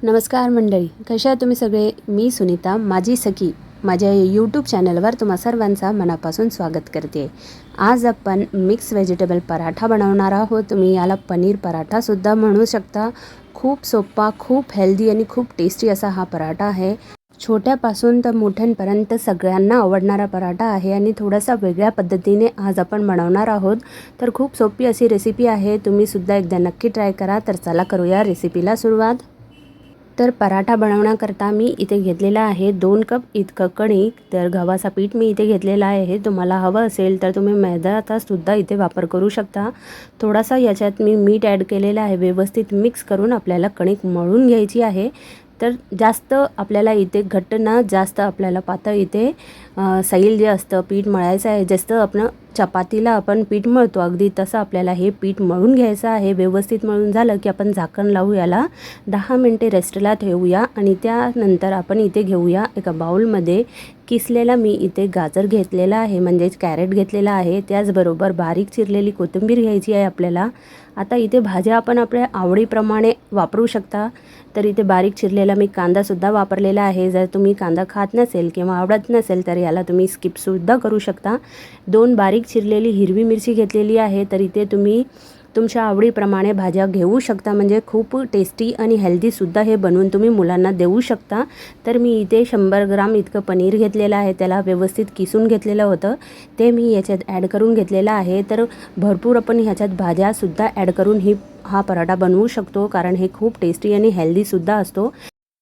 नमस्कार मंडळी, कशा आहात तुम्ही सगळे? मी सुनीता, माझी सखी, माझ्या यूट्यूब चॅनलवर तुम्हा सर्वांचा मनापासून स्वागत करते. आज आपण मिक्स व्हेजिटेबल पराठा बनवणार आहोत. तुम्ही याला पनीर पराठासुद्धा म्हणू शकता. खूप सोपा, खूप हेल्दी आणि खूप टेस्टी असा हा पराठा आहे. छोट्यापासून तर मोठ्यांपर्यंत सगळ्यांना आवडणारा पराठा आहे आणि थोडासा वेगळ्या पद्धतीने आज आपण बनवणार आहोत. तर खूप सोपी अशी रेसिपी आहे. तुम्हीसुद्धा एकदा नक्की ट्राय करा. तर चला करूया रेसिपीला सुरुवात. तर पराठा बनवण्याकरता मी इथे घेतलेला आहे 2 कप इतकं कणिक. तर गव्हाचा पीठ मी इथे घेतलेला आहे. तुम्हाला हवं असेल तर तुम्ही मैद्याचा सुद्धा इथे वापर करू शकता. थोडासा याच्यात मी मीठ ॲड केलेलं आहे. व्यवस्थित मिक्स करून आपल्याला कणिक मळून घ्यायची आहे. तर जास्त आपल्याला इथे घट्ट ना जास्त आपल्याला पातळ इथे सैल जे असतं पीठ मळायचं आहे. जसं आपण चपातीला आपण पीठ मळतो अगदी तसं आपल्याला हे पीठ मळून घ्यायचं आहे. व्यवस्थित मळून झालं की आपण झाकण लावू, याला 10 मिनिटे रेस्टला ठेवूया आणि त्यानंतर आपण इथे घेऊया एका बाउलमध्ये किसलेला मी इथे गाजर घेतलेला आहे, म्हणजेच कॅरेट घेतलेला आहे. त्याचबरोबर बारीक चिरलेली कोथिंबीर घ्यायची आहे आपल्याला. आता इथे भाज्या आपण आपल्या आवडीप्रमाणे वापरू शकता. तर इथे बारीक चिरलेला मी कांदासुद्धा वापरलेला आहे. जर तुम्ही कांदा खात नसेल किंवा आवडत नसेल तर याला तुम्ही स्किपसुद्धा करू शकता. 2 बारीक चिरलेली हिरवी मिरची घेतलेली आहे. तर इथे तुम्ही तुमच्या आवडीप्रमाणे भाज्या घेऊ शकता. म्हणजे खूप टेस्टी आणि हेल्दीसुद्धा हे बनवून तुम्ही मुलांना देऊ शकता. तर मी इथे 100 ग्राम इतकं पनीर घेतलेलं आहे. त्याला व्यवस्थित किसून घेतलेलं होतं, ते मी याच्यात ॲड करून घेतलेलं आहे. तर भरपूर आपण ह्याच्यात भाज्यासुद्धा ॲड करून हा पराठा बनवू शकतो, कारण हे खूप टेस्टी आणि हेल्दीसुद्धा असतो.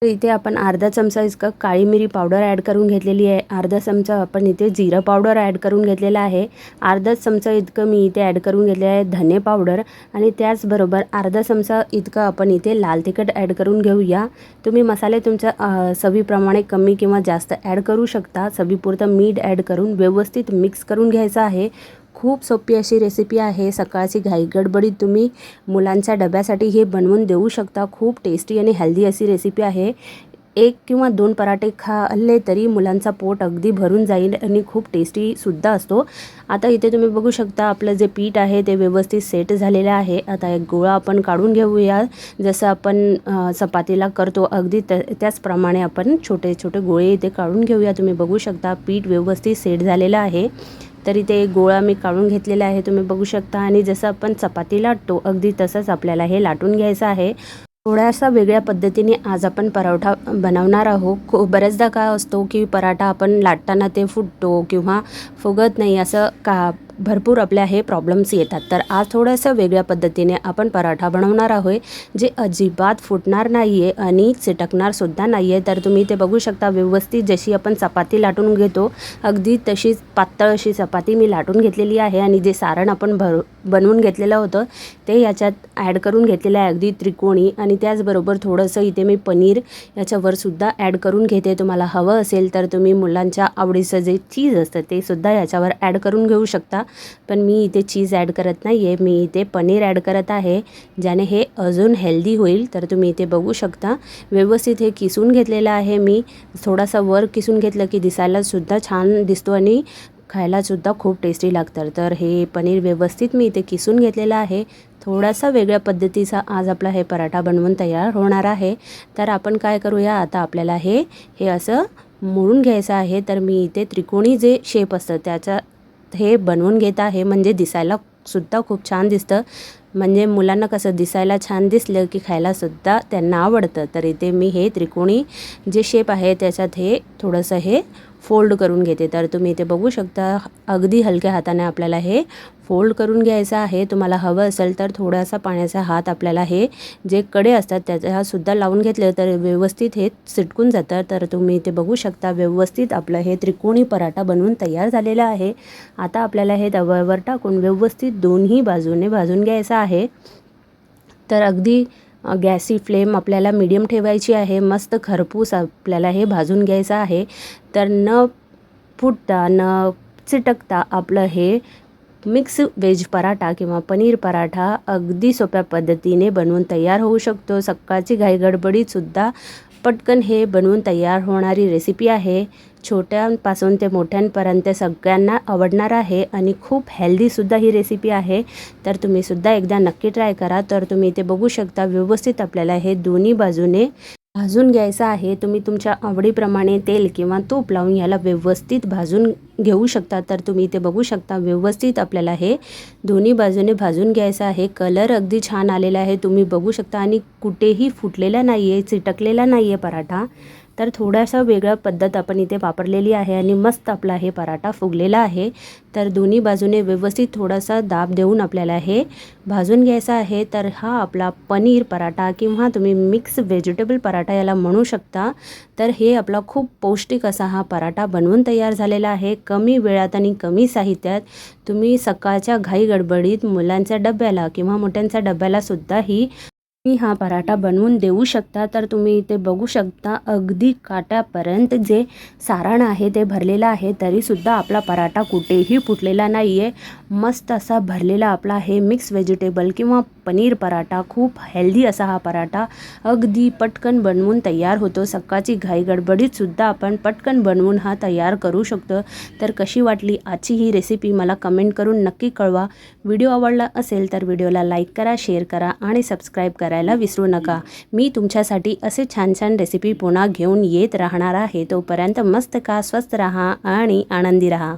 तर इथे आपण अर्धा चमचा इतकं काळी मिरी पावडर ॲड करून घेतलेली आहे. अर्धा चमचा आपण इथे जिरं पावडर ॲड करून घेतलेला आहे. अर्धा चमचा इतकं मी इथे ॲड करून घेतले आहे धने पावडर आणि त्याचबरोबर अर्धा चमचा इतकं आपण इथे लाल तिखट ॲड करून घेऊया. तुम्ही मसाले तुमच्या चवीप्रमाणे कमी किंवा जास्त ॲड करू शकता. चवीपुरतं मीठ ॲड करून व्यवस्थित मिक्स करून घ्यायचं आहे. खूप सोपी अशी रेसिपी आहे. सकाळची घाईगडबडीत तुम्ही मुलांच्या डब्यासाठी हे बनवून देऊ शकता. खूप टेस्टी आणि हेल्दी अशी रेसिपी आहे. 1 किंवा 2 पराठे खाल्ले तरी मुलांचा पोट अगदी भरून जाईल आणि खूप टेस्टीसुद्धा असतो. आता इथे तुम्ही बघू शकता आपलं जे पीठ आहे ते व्यवस्थित सेट झालेलं आहे. आता एक गोळा आपण काढून घेऊया. जसं आपण चपातीला करतो अगदी त्याचप्रमाणे आपण छोटे छोटे गोळे इथे काढून घेऊया. तुम्ही बघू शकता पीठ व्यवस्थित सेट झालेलं आहे. तर इथे एक गोळा मी काढून घेतलेला आहे, तुम्ही बघू शकता. आणि जसं आपण चपाती लाटतो अगदी तसंच आपल्याला हे लाटून घ्यायचं आहे. थोड्यासा वेगळ्या पद्धतीने आज आपण पराठा बनवणार आहोत. बऱ्याचदा काय असतो की पराठा आपण लाटताना ते फुटतो किंवा फुगत नाही, असं का भरपूर आपल्या हे प्रॉब्लेम्स येतात. तर आज थोडंसं वेगळ्या पद्धतीने आपण पराठा बनवणार आहोत, जे अजिबात फुटणार नाही आहे आणि चिटकणारसुद्धा नाही आहे. तर तुम्ही ते बघू शकता व्यवस्थित जशी आपण चपाती लाटून घेतो अगदी तशीच पातळ अशी चपाती मी लाटून घेतलेली आहे. आणि जे सारण आपण बनवून घेतलेलं होतं ते याच्यात ॲड करून घेतलेलं आहे अगदी त्रिकोणी. आणि त्याचबरोबर थोडंसं इथे मी पनीर याच्यावरसुद्धा ॲड करून घेते. तुम्हाला हवं असेल तर तुम्ही मुलांच्या आवडीचं जे चीज असतं ते सुद्धा याच्यावर ॲड करून घेऊ शकता. पण मी इथे चीज ॲड करत नाही आहे, मी इथे पनीर ॲड करत आहे, ज्याने हे अजून हेल्दी होईल. तर तुम्ही इथे बघू शकता व्यवस्थित हे किसून घेतलेलं आहे. मी थोडासा वर किसून घेतलं की दिसायलासुद्धा छान दिसतो आणि खायलासुद्धा खूप टेस्टी लागतं. तर हे पनीर व्यवस्थित मी इथे किसून घेतलेलं आहे. थोडासा वेगळ्या पद्धतीचा आज आपला हे पराठा बनवून तयार होणार आहे. तर आपण काय करूया, आता आपल्याला हे असं मोडून घ्यायचं आहे. तर मी इथे त्रिकोणी जे शेप असतं त्याचा हे बनवून घेत आहे, म्हणजे दिसायला सुद्धा खूप छान दिसतं. म्हणजे मुलांना कसं दिसायला छान दिसलं की खायलासुद्धा त्यांना आवडतं. तर इथे मी हे त्रिकोणी जे शेप आहे त्याच्यात हे थोडंसं हे फोल्ड करून घेते. तर तुम्ही इथे बघू शकता अगदी हलक्या हाताने आपल्याला हे फोल्ड करून घ्यायचं आहे. तुम्हाला हवं असेल तर थोडासा पाण्याचा हात आपल्याला हे जे कडे असतात त्याच्यासुद्धा लावून घेतले तर व्यवस्थित हे चिटकून जातं. तर तुम्ही इथे बघू शकता व्यवस्थित आपलं हे त्रिकोणी पराठा बनवून तयार झालेला आहे. आता आपल्याला हे तव्यावर टाकून व्यवस्थित दोन्ही बाजूने भाजून घ्यायचं आहे. तर अगदी गॅसची फ्लेम आपल्याला मीडियम ठेवायची आहे. मस्त खरपूस आपल्याला हे भाजून घ्यायचं आहे. तर न फुटता न चिटकता आपलं हे मिक्स व्हेज पराठा किंवा पनीर पराठा अगदी सोप्या पद्धतीने बनवून तयार होऊ शकतो. सकाळची घाईगडबडीतसुद्धा पटकन हे बनवून तयार होणारी रेसिपी आहे. छोट्यांपासून ते मोठ्यांपर्यंत सगळ्यांना आवडणार आहे आणि खूप हेल्दीसुद्धा ही रेसिपी आहे. तर तुम्हीसुद्धा एकदा नक्की ट्राय करा. तर तुम्ही इथे बघू शकता व्यवस्थित आपल्याला हे दोन्ही बाजूने भाजून घ्यायचा आहे। तुम्ही तुमच्या आवडीप्रमाणे तेल किंवा तूप लावून याला व्यवस्थित भाजून घेऊ शकता। तर तुम्ही इथे बघू शकता व्यवस्थित आपल्याला हे दोन्ही बाजूने भाजून घ्यायचं आहे। कलर अगदी छान आलेला आहे, तुम्ही बघू शकता आणि कुठेही फुटलेला नाही आहे, चिटकलेला नाही आहे पराठा। तर थोडासा वेगळा पद्धत आपण इथे वापरलेली आहे आणि मस्त आपला हे पराठा फुगलेला आहे। तर दोन्ही बाजूने व्यवस्थित थोडासा दाब देऊन आपल्याला हे भाजून घ्यायचा आहे। तर हा आपला पनीर पराठा किंवा तुम्ही मिक्स व्हेजिटेबल पराठा याला म्हणू शकता। तर हे आपला खूप पौष्टिक असा हा पराठा बनवून तयार झालेला आहे। कमी वेळात आणि कमी साहित्यात तुम्ही सकाळच्या घाई गडबडीत मुलांच्या डब्याला किंवा मोठ्यांच्या डब्याला सुद्धा तुम्ही हा पराठा बनवून देऊ शकता। तर तुम्ही इथे बघू शकता अगदी काट्यापर्यंत जे सारण आहे ते भरलेलं आहे, तरीसुद्धा आपला पराठा कुठेही फुटलेला नाही आहे। मस्त असा भरलेला आपला हे मिक्स व्हेजिटेबल किंवा पनीर पराठा, खूप हेल्दी असा हा पराठा अगदी पटकन बनवून तयार होतो। सकाळची घाई गडबडीतसुद्धा आपण पटकन बनवून हा तयार करू शकतो। तर कशी वाटली आजची ही रेसिपी मला कमेंट करून नक्की कळवा। व्हिडिओ आवडला असेल तर व्हिडिओला लाईक करा, शेअर करा आणि सबस्क्राईब करायला विसरू नका। मी तुमच्यासाठी असे छान छान रेसिपी पुन्हा घेऊन येत राहणार आहे। तोपर्यंत मस्त खा, स्वस्त राहा आणि आनंदी राहा।